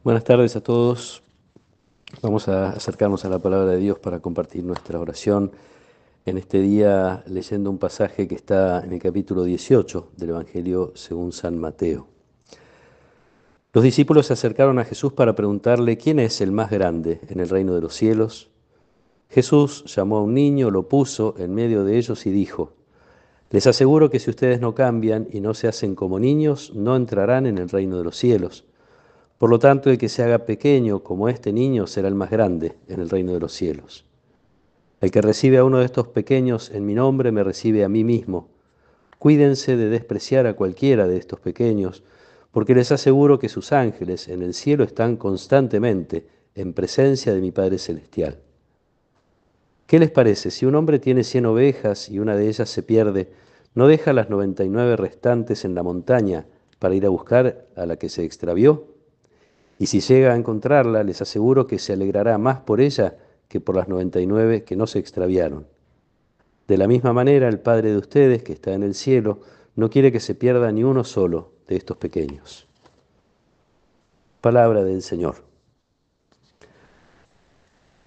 Buenas tardes a todos. Vamos a acercarnos a la palabra de Dios para compartir nuestra oración en este día leyendo un pasaje que está en el capítulo 18 del Evangelio según San Mateo. Los discípulos se acercaron a Jesús para preguntarle quién es el más grande en el reino de los cielos. Jesús llamó a un niño, lo puso en medio de ellos y dijo: Les aseguro que si ustedes no cambian y no se hacen como niños, no entrarán en el reino de los cielos. Por lo tanto, el que se haga pequeño como este niño será el más grande en el reino de los cielos. El que recibe a uno de estos pequeños en mi nombre, me recibe a mí mismo. Cuídense de despreciar a cualquiera de estos pequeños, porque les aseguro que sus ángeles en el cielo están constantemente en presencia de mi Padre Celestial. ¿Qué les parece? Si un hombre tiene 100 ovejas y una de ellas se pierde, ¿no deja las 99 restantes en la montaña para ir a buscar a la que se extravió? Y si llega a encontrarla, les aseguro que se alegrará más por ella que por las 99 que no se extraviaron. De la misma manera, el Padre de ustedes, que está en el cielo, no quiere que se pierda ni uno solo de estos pequeños. Palabra del Señor.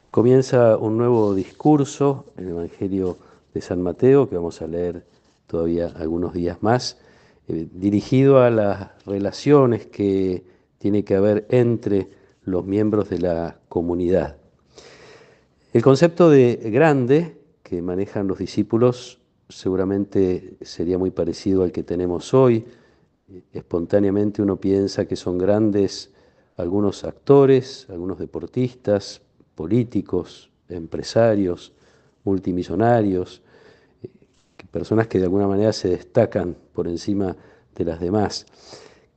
Comienza un nuevo discurso en el Evangelio de San Mateo, que vamos a leer todavía algunos días más, dirigido a las relaciones que tiene que haber entre los miembros de la comunidad. El concepto de grande que manejan los discípulos seguramente sería muy parecido al que tenemos hoy. Espontáneamente uno piensa que son grandes algunos actores, algunos deportistas, políticos, empresarios, multimillonarios, personas que de alguna manera se destacan por encima de las demás,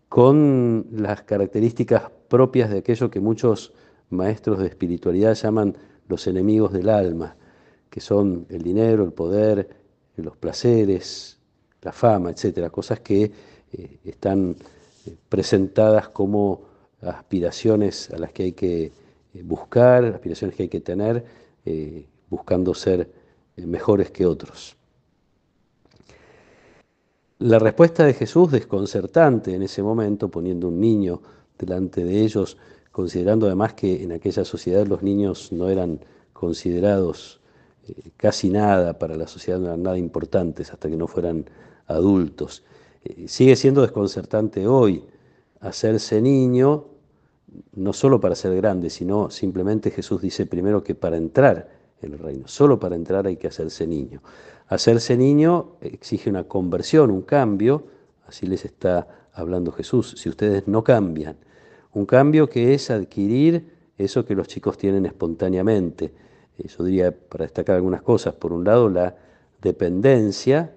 con las características propias de aquello que muchos maestros de espiritualidad llaman los enemigos del alma, que son el dinero, el poder, los placeres, la fama, etcétera, cosas que están presentadas como aspiraciones a las que hay que buscar, aspiraciones que hay que tener, buscando ser mejores que otros. La respuesta de Jesús, desconcertante en ese momento, poniendo un niño delante de ellos, considerando además que en aquella sociedad los niños no eran considerados casi nada para la sociedad, no eran nada importantes hasta que no fueran adultos. Sigue siendo desconcertante hoy hacerse niño, no solo para ser grande, sino simplemente Jesús dice primero que para entrar en el reino, solo para entrar hay que hacerse niño. Hacerse niño exige una conversión, un cambio, así les está hablando Jesús, si ustedes no cambian. Un cambio que es adquirir eso que los chicos tienen espontáneamente. Yo diría, para destacar algunas cosas, por un lado la dependencia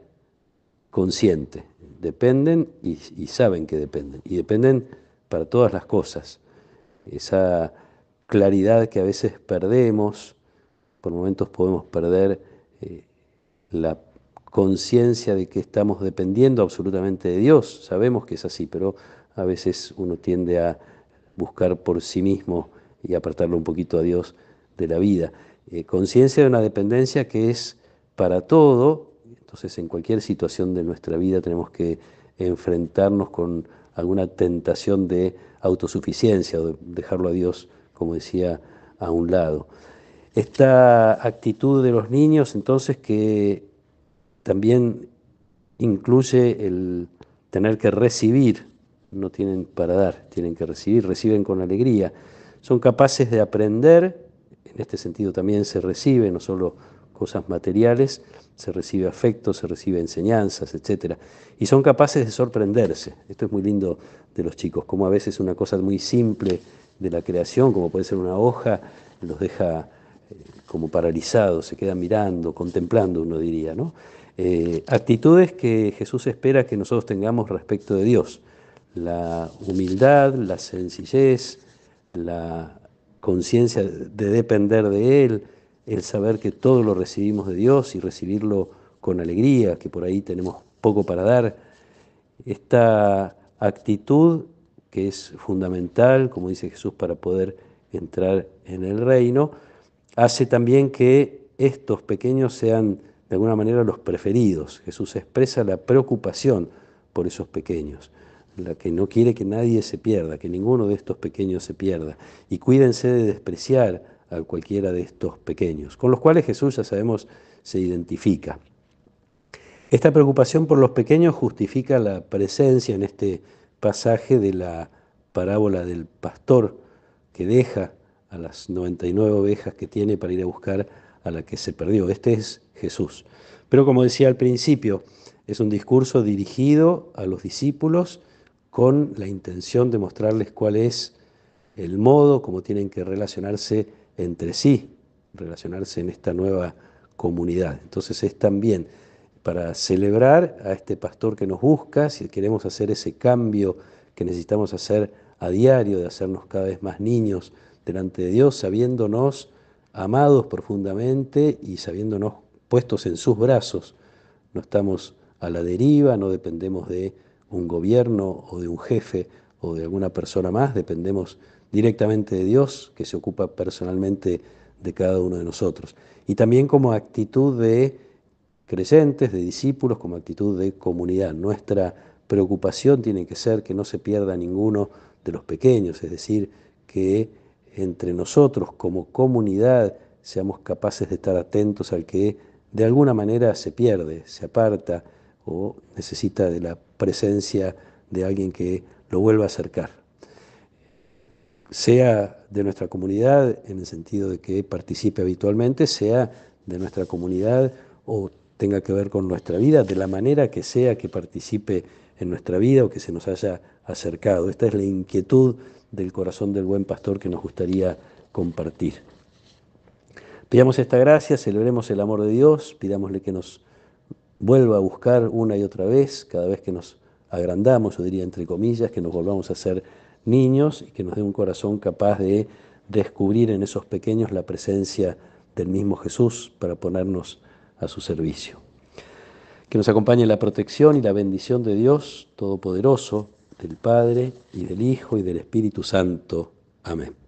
consciente. Dependen y saben que dependen. Y dependen para todas las cosas. Esa claridad que a veces perdemos, por momentos podemos perder la conciencia de que estamos dependiendo absolutamente de Dios. Sabemos que es así, pero a veces uno tiende a buscar por sí mismo y apartarlo un poquito a Dios de la vida. Conciencia de una dependencia que es para todo. Entonces, en cualquier situación de nuestra vida tenemos que enfrentarnos con alguna tentación de autosuficiencia o de dejarlo a Dios, como decía, a un lado. Esta actitud de los niños, entonces, que también incluye el tener que recibir, no tienen para dar, tienen que recibir, reciben con alegría. Son capaces de aprender, en este sentido también se recibe, no solo cosas materiales, se recibe afecto, se recibe enseñanzas, etc. Y son capaces de sorprenderse. Esto es muy lindo de los chicos, como a veces una cosa muy simple de la creación, como puede ser una hoja, los deja como paralizados, se quedan mirando, contemplando, uno diría, ¿no? Actitudes que Jesús espera que nosotros tengamos respecto de Dios. La humildad, la sencillez, la conciencia de depender de Él, el saber que todo lo recibimos de Dios y recibirlo con alegría, que por ahí tenemos poco para dar. Esta actitud que es fundamental, como dice Jesús, para poder entrar en el reino, hace también que estos pequeños sean de alguna manera los preferidos. Jesús expresa la preocupación por esos pequeños. la que no quiere que nadie se pierda, que ninguno de estos pequeños se pierda. Y cuídense de despreciar a cualquiera de estos pequeños, con los cuales Jesús, ya sabemos, se identifica. Esta preocupación por los pequeños justifica la presencia en este pasaje de la parábola del pastor que deja a las 99 ovejas que tiene para ir a buscar a la que se perdió. Este es Jesús. Pero como decía al principio, es un discurso dirigido a los discípulos con la intención de mostrarles cuál es el modo como tienen que relacionarse entre sí, relacionarse en esta nueva comunidad. Entonces es también para celebrar a este pastor que nos busca, si queremos hacer ese cambio que necesitamos hacer a diario, de hacernos cada vez más niños delante de Dios, sabiéndonos amados profundamente y sabiéndonos puestos en sus brazos. No estamos a la deriva, no dependemos de un gobierno o de un jefe o de alguna persona más, dependemos directamente de Dios, que se ocupa personalmente de cada uno de nosotros. Y también como actitud de creyentes, de discípulos, como actitud de comunidad. Nuestra preocupación tiene que ser que no se pierda ninguno de los pequeños, es decir, que entre nosotros como comunidad seamos capaces de estar atentos al que de alguna manera se pierde, se aparta o necesita de la presencia de alguien que lo vuelva a acercar. Sea de nuestra comunidad en el sentido de que participe habitualmente, sea de nuestra comunidad o tenga que ver con nuestra vida, de la manera que sea que participe en nuestra vida o que se nos haya acercado. Esta es la inquietud del corazón del buen pastor que nos gustaría compartir. Pidamos esta gracia, celebremos el amor de Dios, pidámosle que nos vuelva a buscar una y otra vez, cada vez que nos agrandamos, yo diría entre comillas, que nos volvamos a ser niños y que nos dé un corazón capaz de descubrir en esos pequeños la presencia del mismo Jesús para ponernos a su servicio. Que nos acompañe la protección y la bendición de Dios Todopoderoso, del Padre y del Hijo y del Espíritu Santo. Amén.